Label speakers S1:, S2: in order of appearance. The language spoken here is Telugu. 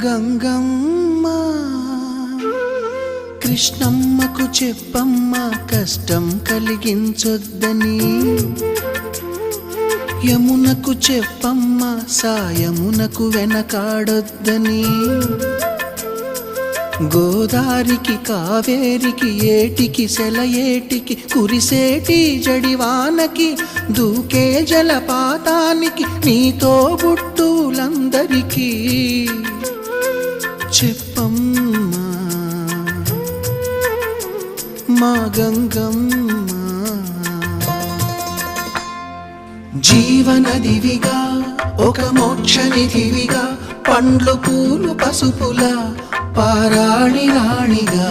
S1: గంగమ్మ కృష్ణమ్మకు చెప్పమ్మ కష్టం కలిగించొద్దని, యమునకు చెప్పమ్మ సాయమునకు వెనకాడొద్దని, గోదారికి కావేరికి ఏటికి సెలయేటికి కురిసేటి జడివానకి దూకే జలపాతానికి నీతో బుట్టులందరికీ చెప్పమ్మా మా గంగమ్మ. జీవనదివిగా ఒక మోక్షనిధివిగా పండ్లు పూలు పసుపుల పారాణి రాణిగా